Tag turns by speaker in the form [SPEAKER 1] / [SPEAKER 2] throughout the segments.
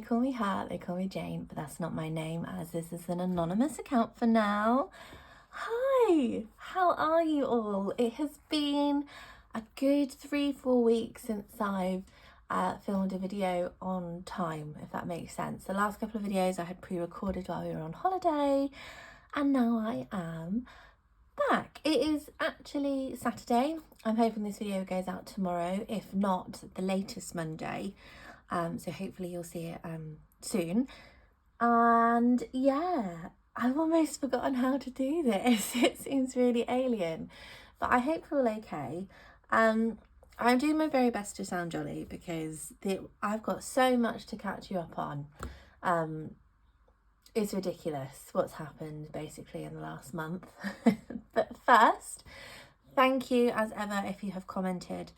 [SPEAKER 1] call me her, they call me Jane, but that's not my name as this is an anonymous account for now. Hi, how are you all? It has been a good 3-4 weeks since I've filmed a video on time, if that makes sense. The last couple of videos I had pre-recorded while we were on holiday, and now I am back. It is actually Saturday. I'm hoping this video goes out tomorrow, if not the latest Monday. So hopefully you'll see it soon. And yeah, I've almost forgotten how to do this. It seems really alien, but I hope you're all okay. I'm doing my very best to sound jolly because I've got so much to catch you up on. It's ridiculous what's happened basically in the last month. But first, thank you as ever if you have commented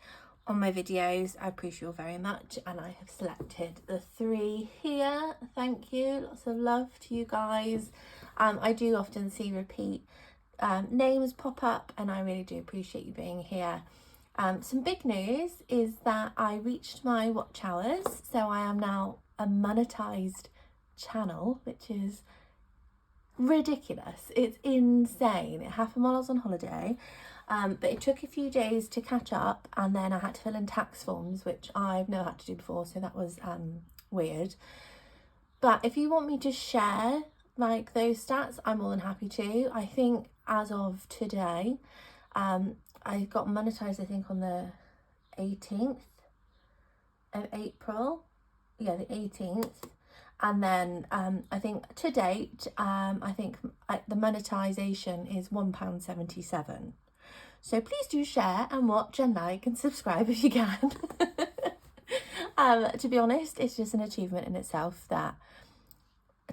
[SPEAKER 1] on my videos. I appreciate you very much, and I have selected the 3 here. Thank you, lots of love to you guys. I do often see repeat names pop up, and I really do appreciate you being here. Some big news is that I reached my watch hours, so I am now a monetized channel, which is ridiculous. It's insane. It happened while I was on holiday, but it took a few days to catch up, and then I had to fill in tax forms, which I've never had to do before, so that was weird. But if you want me to share like those stats, I'm more than happy to. I think as of today, I got monetized, I think on the 18th of April. Yeah, the 18th. And then I think to date, I think the monetization is £1.77. So please do share and watch and like and subscribe if you can. To be honest, it's just an achievement in itself that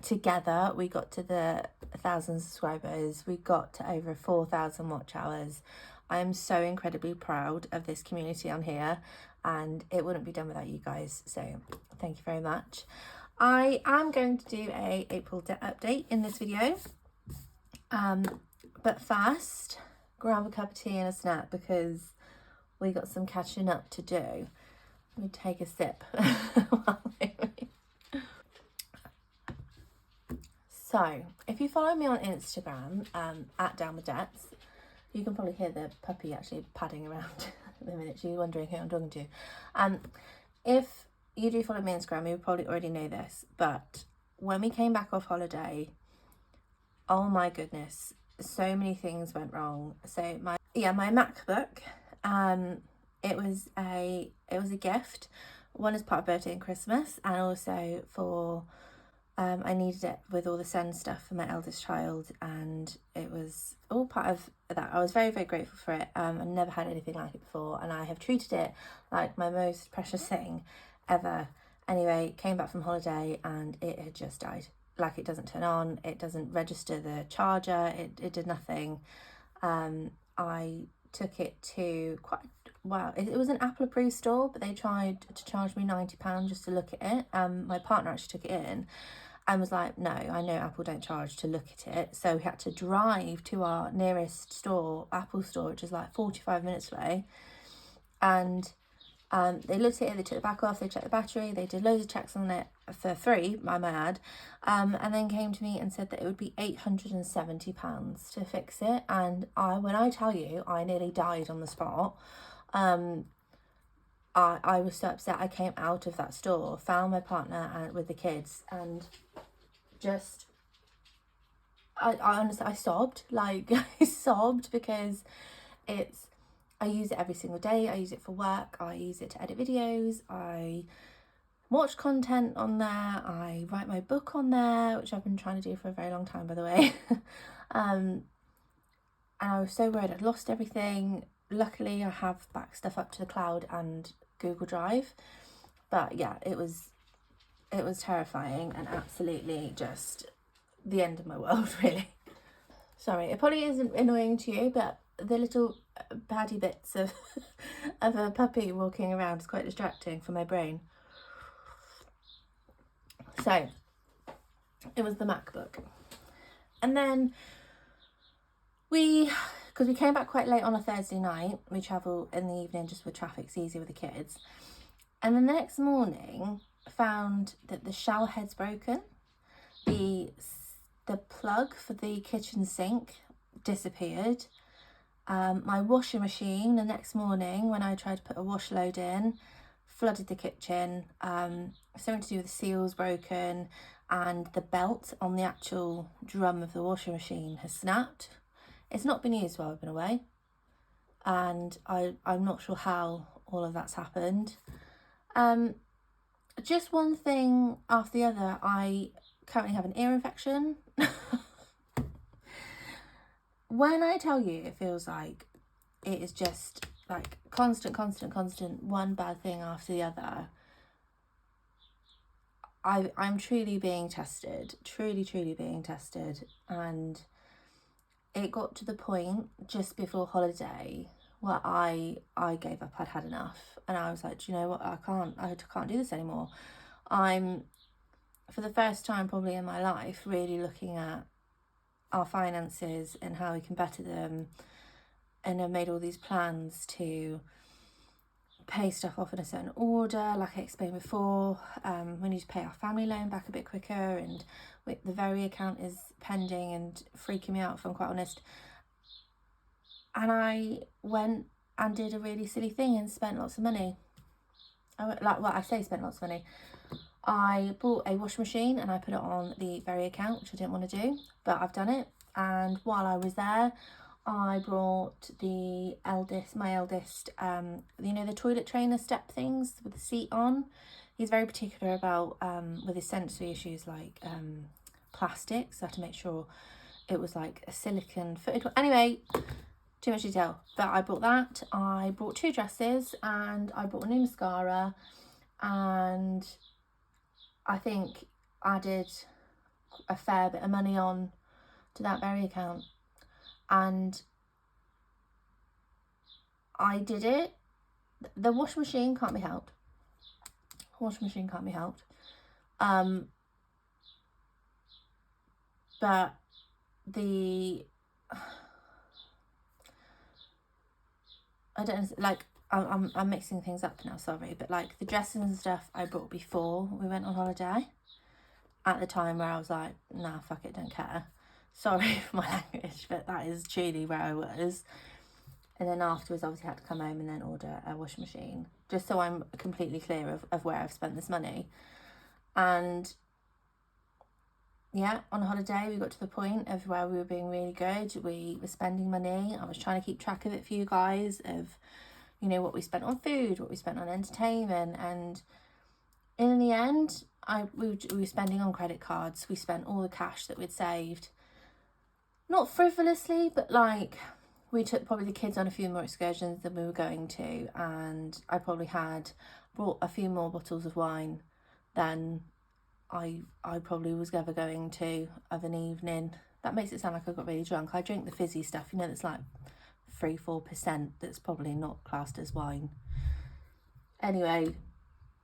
[SPEAKER 1] together we got to the 1,000 subscribers. We got to over 4,000 watch hours. I am so incredibly proud of this community on here, and it wouldn't be done without you guys. So thank you very much. I am going to do a April debt update in this video, but first grab a cup of tea and a snack because we got some catching up to do. Let me take a sip. So if you follow me on Instagram at Down With Debts, you can probably hear the puppy actually padding around at the minute. She's wondering who I'm talking to. If you do follow me on Instagram, you probably already know this, but when we came back off holiday, oh my goodness, so many things went wrong. So my MacBook, it was a gift, one as part of birthday and Christmas, and also for I needed it with all the SEND stuff for my eldest child, and it was all part of that. I was very, very grateful for it. I never had anything like it before, and I have treated it like my most precious thing ever. Anyway, came back from holiday and it had just died. Like, it doesn't turn on, it doesn't register the charger, it did nothing. I took it to it was an Apple approved store, but they tried to charge me £90 just to look at it. My partner actually took it in and was like, no, I know Apple don't charge to look at it. So we had to drive to our nearest store, Apple store, which is like 45 minutes away, and they looked at it, they took the back off, they checked the battery, they did loads of checks on it for free, I might add, and then came to me and said that it would be £870 to fix it. And when I tell you, I nearly died on the spot. I was so upset. I came out of that store, found my partner with the kids, and just, I honestly, I sobbed. Like, I sobbed because I use it every single day. I use it for work. I use it to edit videos. I watch content on there. I write my book on there, which I've been trying to do for a very long time, by the way. And I was so worried I'd lost everything. Luckily, I have backed stuff up to the cloud and Google Drive. But yeah, it was terrifying and absolutely just the end of my world, really. Sorry, it probably isn't annoying to you, but the little paddy bits of a puppy walking around is quite distracting for my brain. So it was the MacBook, and then because we came back quite late on a Thursday night, we travel in the evening just with traffic, it's easy with the kids. And then the next morning, found that the shower head's broken. The plug for the kitchen sink disappeared. My washing machine, the next morning when I tried to put a wash load in, flooded the kitchen. Something to do with the seals broken, and the belt on the actual drum of the washing machine has snapped. It's not been used while I've been away, and I'm not sure how all of that's happened. Just one thing after the other. I currently have an ear infection. When I tell you, it feels like it is just like constant, one bad thing after the other. I'm truly being tested, truly being tested. And it got to the point just before holiday where I gave up. I'd had enough, and I was like, do you know what, I can't do this anymore. I'm, for the first time probably in my life, really looking at our finances and how we can better them, and I've made all these plans to pay stuff off in a certain order. Like I explained before, we need to pay our family loan back a bit quicker, and the very account is pending and freaking me out, if I'm quite honest. And I went and did a really silly thing and spent lots of money. I spent lots of money. I bought a washing machine and I put it on the very account, which I didn't want to do, but I've done it. And while I was there, I brought my eldest, the toilet trainer step things with the seat on. He's very particular about, with his sensory issues, like plastic, so I had to make sure it was like a silicone footed one. Anyway, too much detail, but I bought that. I bought 2 dresses, and I bought a new mascara, and I think added a fair bit of money on to that very account. And I did it. The washing machine can't be helped. But I don't, like, I'm mixing things up now, sorry, but like the dresses and stuff I bought before we went on holiday, at the time where I was like, nah, fuck it, don't care. Sorry for my language, but that is truly where I was. And then afterwards, obviously had to come home and then order a washing machine, just so I'm completely clear of where I've spent this money. And yeah, on holiday, we got to the point of where we were being really good. We were spending money. I was trying to keep track of it for you guys, of, what we spent on food, what we spent on entertainment. And in the end, we were spending on credit cards. We spent all the cash that we'd saved. Not frivolously, but like, we took probably the kids on a few more excursions than we were going to. And I probably brought a few more bottles of wine than I probably was ever going to of an evening. That makes it sound like I got really drunk. I drink the fizzy stuff, that's like 3-4%. That's probably not classed as wine. Anyway,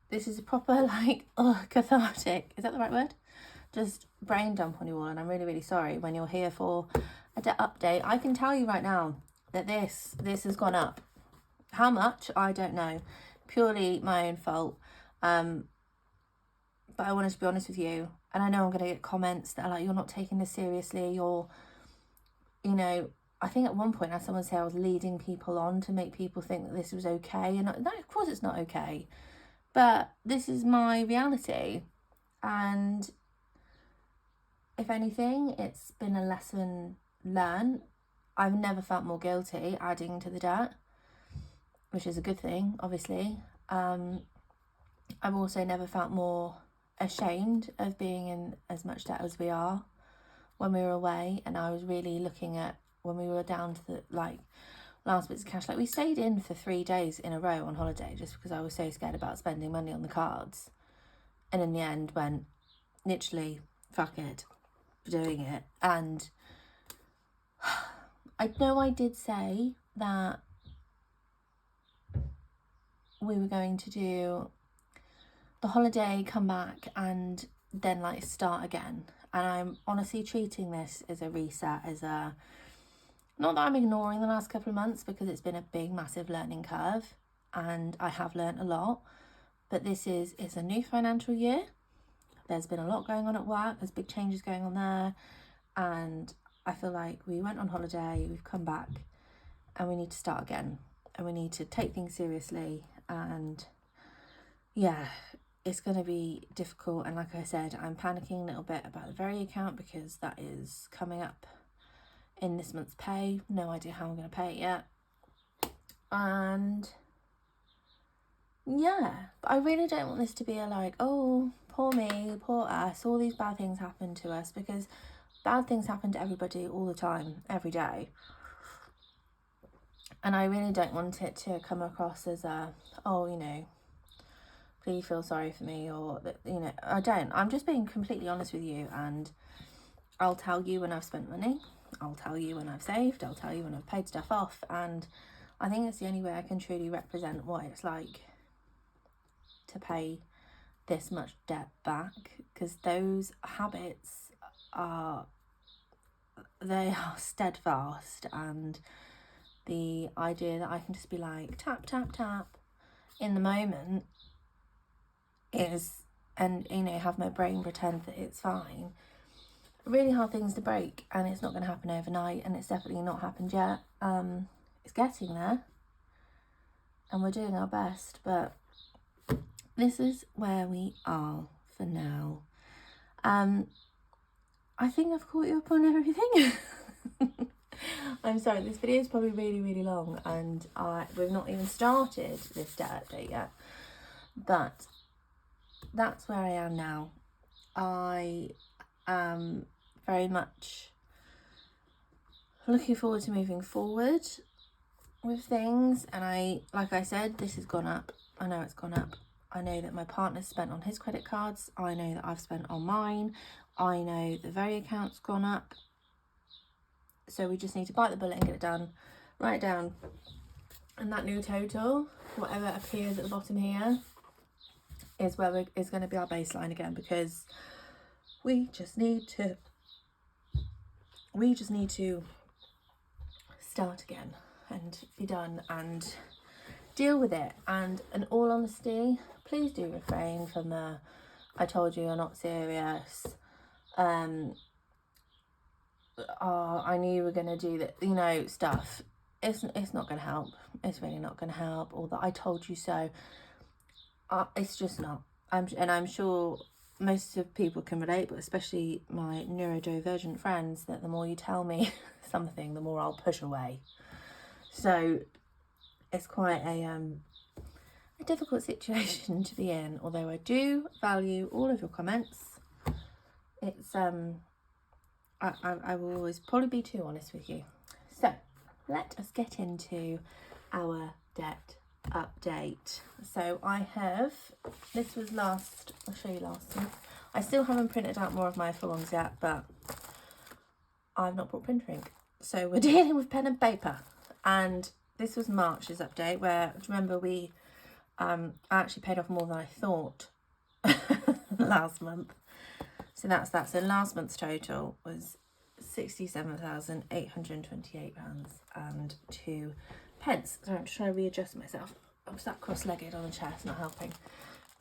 [SPEAKER 1] this is a proper cathartic. Is that the right word? Just brain dump on you all, and I'm really sorry when you're here for a debt update. I can tell you right now that this has gone up. How much? I don't know. Purely my own fault. But I wanted to be honest with you, and I know I'm going to get comments that are like, you're not taking this seriously, I think at one point I had someone say I was leading people on to make people think that this was okay, and that, of course it's not okay, but this is my reality. And if anything, it's been a lesson learned. I've never felt more guilty adding to the debt, which is a good thing, obviously. I've also never felt more ashamed of being in as much debt as we are when we were away. And I was really looking at when we were down to the last bits of cash. Like, we stayed in for 3 days in a row on holiday just because I was so scared about spending money on the cards, and in the end went, literally, fuck it, doing it. And I know I did say that we were going to do the holiday, come back, and then start again. And I'm honestly treating this as a reset, not that I'm ignoring the last couple of months, because it's been a big, massive learning curve, and I have learnt a lot. but it's a new financial year. There's been a lot going on at work. There's big changes going on there. And I feel like we went on holiday, we've come back, and we need to start again. And we need to take things seriously. And yeah, it's going to be difficult. And like I said, I'm panicking a little bit about the Very account because that is coming up in this month's pay. No idea how I'm going to pay it yet. And yeah, but I really don't want this to be a like, oh, poor me, poor us, all these bad things happen to us, because bad things happen to everybody all the time, every day. And I really don't want it to come across as a, oh, you know, please feel sorry for me, or, you know, I don't. I'm just being completely honest with you, and I'll tell you when I've spent money, I'll tell you when I've saved, I'll tell you when I've paid stuff off, and I think it's the only way I can truly represent what it's like to pay this much debt back, because those habits are steadfast, and the idea that I can just be like tap tap tap in the moment is, and you know, have my brain pretend that it's fine, really hard things to break, and it's not going to happen overnight, and it's definitely not happened yet. It's getting there, and we're doing our best, but this is where we are for now. I think I've caught you up on everything. I'm sorry, this video is probably really, really long, and we've not even started this debt update yet. But that's where I am now. I am very much looking forward to moving forward with things. And like I said, this has gone up. I know it's gone up. I know that my partner's spent on his credit cards. I know that I've spent on mine. I know the Very account's gone up. So we just need to bite the bullet and get it done. Write it down. And that new total, whatever appears at the bottom here, is where is going to be our baseline again, because we just need to start again and be done and deal with it. And in all honesty, please do refrain from the I told you you're not serious, I knew you were going to do that, you know, stuff. It's not going to help. It's really not going to help. Or that I told you so. It's just not. I'm sure most of people can relate, but especially my neurodivergent friends, that the more you tell me something, the more I'll push away. So it's quite a difficult situation to be in, although I do value all of your comments. It's I will always probably be too honest with you. So let us get into our debt update. So I have, this was I'll show you last month. I still haven't printed out more of my full-ons yet, but I've not brought printer ink. So we're dealing with pen and paper. And this was March's update, where, do you remember, we I actually paid off more than I thought last month. So that's that. So last month's total was £67,828.02. Sorry, I'm just trying to readjust myself. I was sat cross-legged on the chair, it's not helping.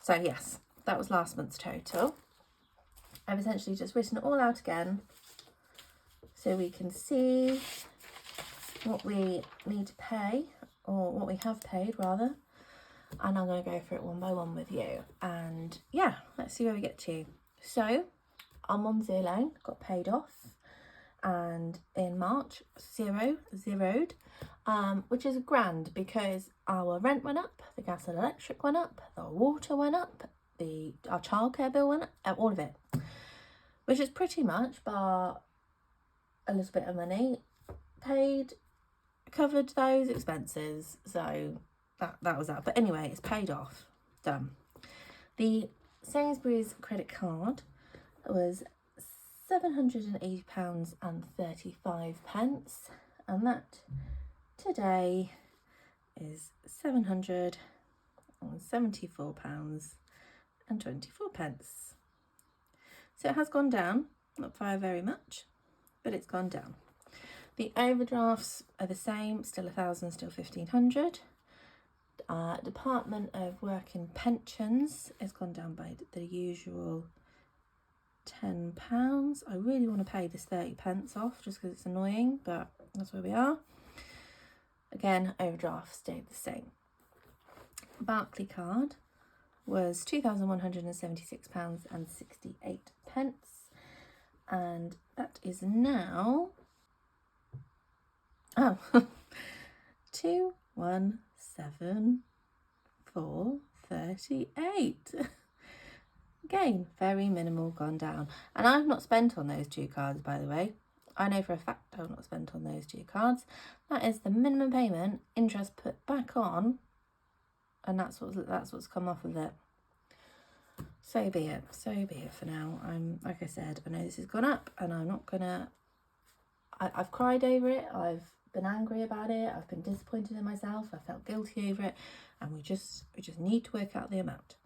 [SPEAKER 1] So yes, that was last month's total. I've essentially just written it all out again so we can see what we need to pay, or what we have paid rather. And I'm going to go through it one by one with you. And yeah, let's see where we get to. So our Mum Zero loan got paid off, and in March zeroed, which is grand, because our rent went up, the gas and electric went up, the water went up, our childcare bill went up, all of it, which is pretty much, bar a little bit of money, covered those expenses. So that was that. But anyway, it's paid off, done. The Sainsbury's credit card was £780.35, and that today is £774.24. So it has gone down, not by very much, but it's gone down. The overdrafts are the same, still 1,000, still 1,500. Department of Work and Pensions has gone down by the usual £10. I really want to pay this 30p off just because it's annoying, but that's where we are. Again, overdraft stayed the same. Barclay card was £2,176.68, and that is now 2,174.38. Again, very minimal, gone down. And I've not spent on those two cards, by the way. I know for a fact I've not spent on those two cards. That is the minimum payment, interest put back on, and that's what's come off of it. So be it for now. Like I said, I know this has gone up, and I'm not gonna. I've cried over it. I've been angry about it. I've been disappointed in myself. I felt guilty over it, and we just need to work out the amount.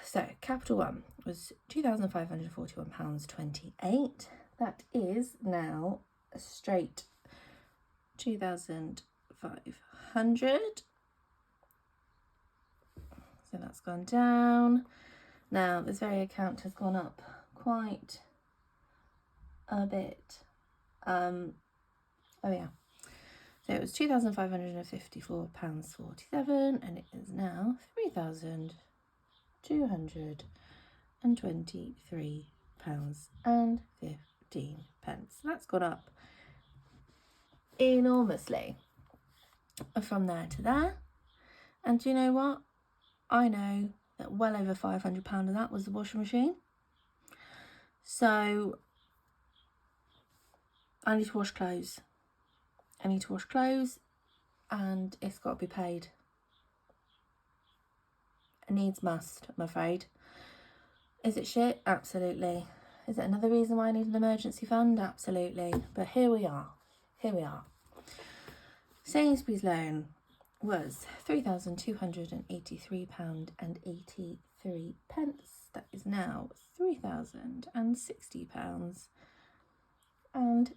[SPEAKER 1] So Capital One was £2,541.28. That is now a straight 2,500. So that's gone down. Now this very account has gone up quite a bit. Oh yeah. So it was £2,554.47, and it is now £3,223.15. That's gone up enormously from there to there. And do you know what? I know that well over £500 of that was the washing machine. So I need to wash clothes. And it's got to be paid. It needs must, I'm afraid. Is it shit? Absolutely. Is it another reason why I need an emergency fund? Absolutely. But here we are. Sainsbury's loan was £3,283.83. That is now £3,060.15.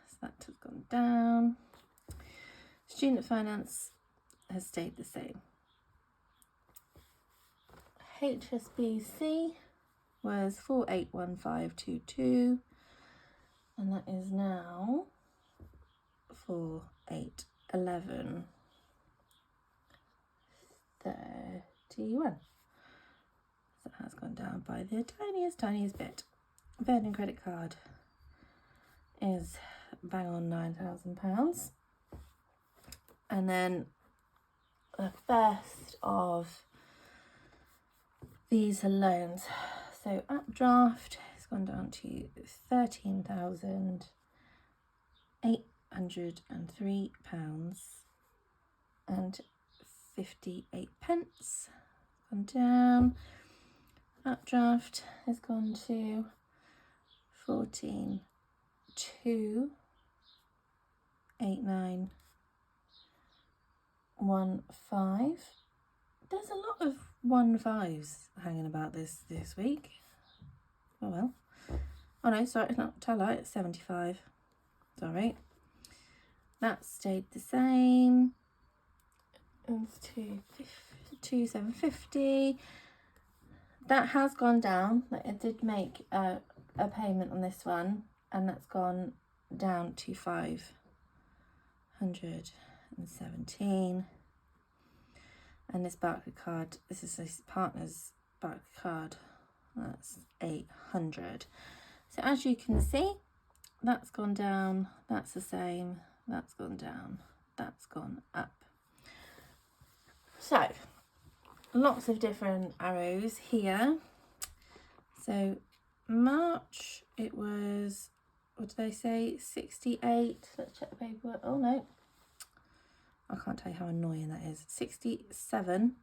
[SPEAKER 1] So that has gone down. Student finance has stayed the same. HSBC was 481522, and that is now 4811.31. So that has gone down by the tiniest bit. Virgin credit card is bang on £9,000. And then the first of these are loans. So updraft has gone down to £13,803.58. Gone down. Updraft has gone to 14,289.15. There's a lot of 15s hanging about this week. Oh well. Oh no, sorry, it's not tell it's 75. Sorry. That stayed the same. It's 2,750. That has gone down. It did make a payment on this one, and that's gone down to 517. And this Barclay card, this is his partner's Barclay card, that's 800. So as you can see, that's gone down, that's the same, that's gone down, that's gone up. So lots of different arrows here. So March, it was, what did they say, 68, let's check the paperwork. Oh no, I can't tell you how annoying that is. 67,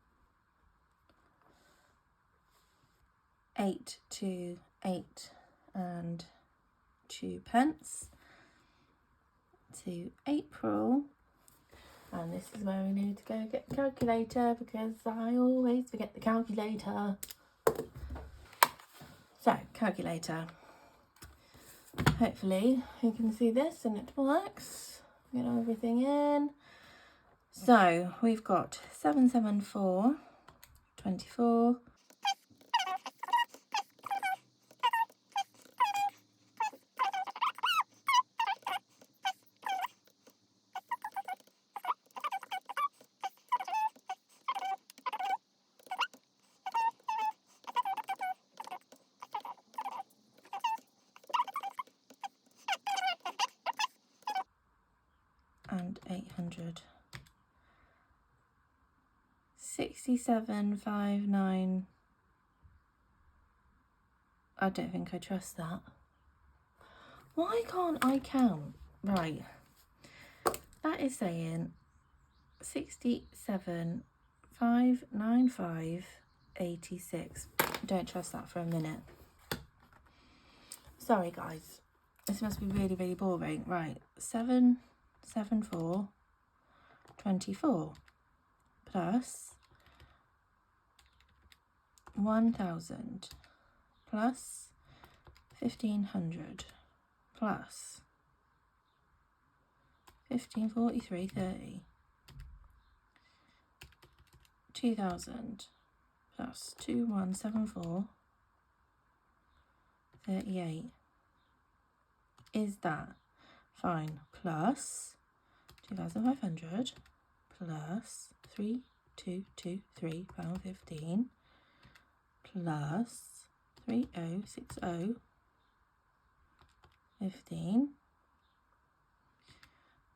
[SPEAKER 1] 828 and 2 pence to April. And this is where we need to go get the calculator, because I always forget the calculator. So, calculator. Hopefully you can see this and it works. Get everything in. So we've got 774, 24, and 800. 6759. I don't think I trust that. Why can't I count? Right. That is saying 67,595,86. Don't trust that for a minute. Sorry guys. This must be really, really boring. Right. 774 24 plus 1,000 plus 1,500 plus 1543.30, 2,000 plus 2,174.38. Is that fine? Plus 2,500 plus 3,223 £15 plus 3,060 15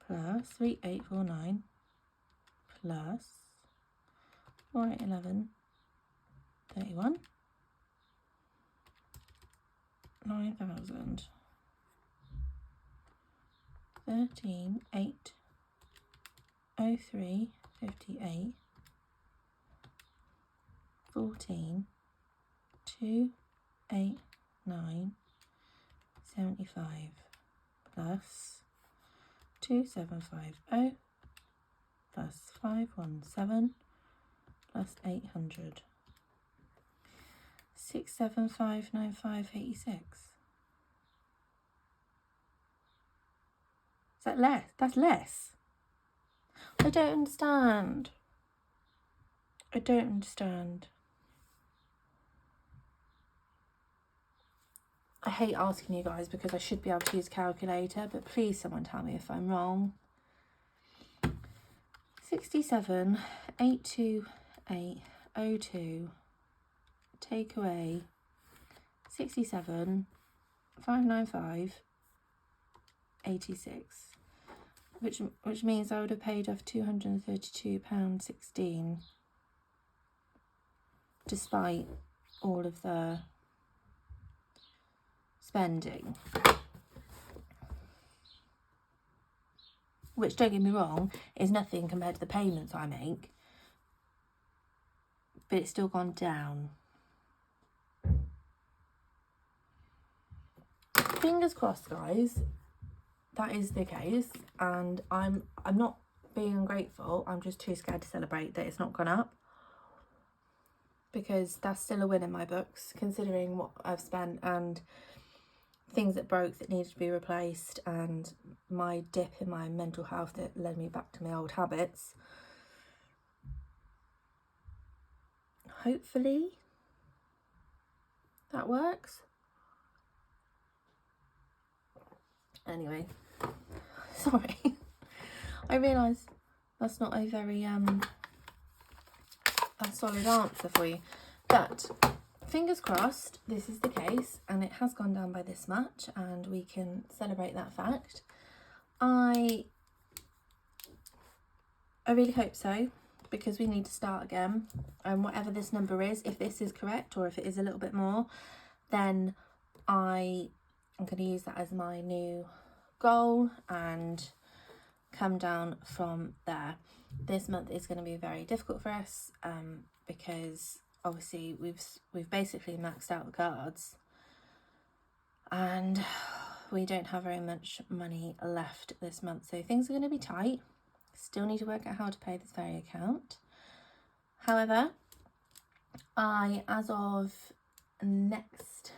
[SPEAKER 1] plus 3,849 plus 4,811 31 9,000 13,803 58 14 289 75 plus 2,750 plus 517 plus 800 6,759,586. Is that less? That's less. I don't understand. I don't understand. I hate asking you guys because I should be able to use a calculator, but please someone tell me if I'm wrong. 67,828,02 take away 67,595,86, which means I would have paid off £232.16 despite all of the spending. Which, don't get me wrong, is nothing compared to the payments I make, but it's still gone down. Fingers crossed, guys, that is the case, and I'm not being ungrateful. I'm just too scared to celebrate that it's not gone up, because that's still a win in my books, considering what I've spent and things that broke that needed to be replaced, and my dip in my mental health that led me back to my old habits. Hopefully that works. Anyway, sorry. I realise that's not a very a solid answer for you, but fingers crossed this is the case and it has gone down by this much and we can celebrate that fact. I really hope so, because we need to start again, and whatever this number is, if this is correct or if it is a little bit more, then I'm going to use that as my new goal and come down from there. This month is going to be very difficult for us because obviously we've basically maxed out the cards and we don't have very much money left this month, so things are going to be tight. Still need to work out how to pay this very account. However, as of next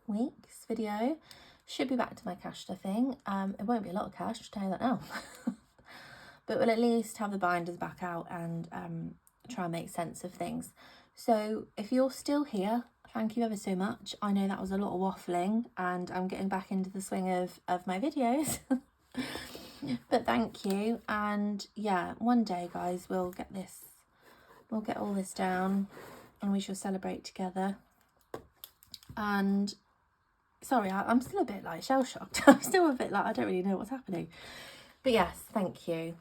[SPEAKER 1] week's video, should be back to my cash stuffing. It won't be a lot of cash, I'll tell you that now. but we'll at least have the binders back out and try and make sense of things. So if you're still here, thank you ever so much. I know that was a lot of waffling and I'm getting back into the swing of my videos. But thank you, and yeah, one day guys we'll get all this down and we shall celebrate together. And sorry, I'm still a bit like shell shocked. I'm still a bit like I don't really know what's happening. But yes, thank you.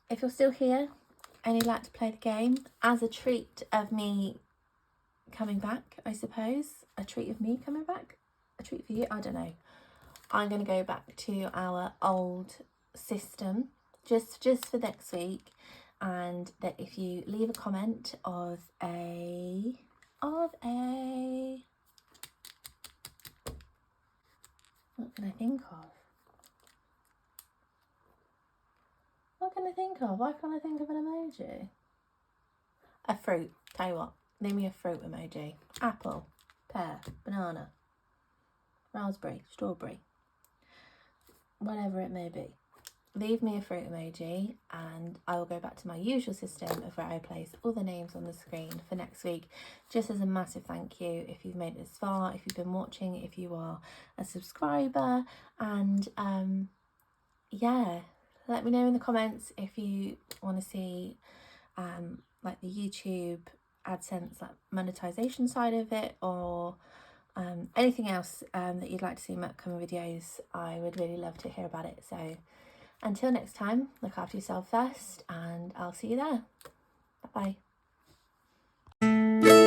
[SPEAKER 1] If you're still here and you'd like to play the game as a treat of me coming back, I suppose, a treat of me coming back, a treat for you, I don't know. I'm going to go back to our old system just for next week, and that if you leave a comment of a what can I think of? What can I think of? Why can't I think of an emoji? A fruit. Tell you what, leave me a fruit emoji. Apple, pear, banana, raspberry, strawberry, whatever it may be. Leave me a fruit emoji and I will go back to my usual system of where I place all the names on the screen for next week, just as a massive thank you if you've made it this far, if you've been watching, if you are a subscriber. And yeah, let me know in the comments if you want to see like the YouTube AdSense like monetization side of it, or anything else that you'd like to see in upcoming videos. I would really love to hear about it. So until next time, look after yourself first, and I'll see you there. Bye bye.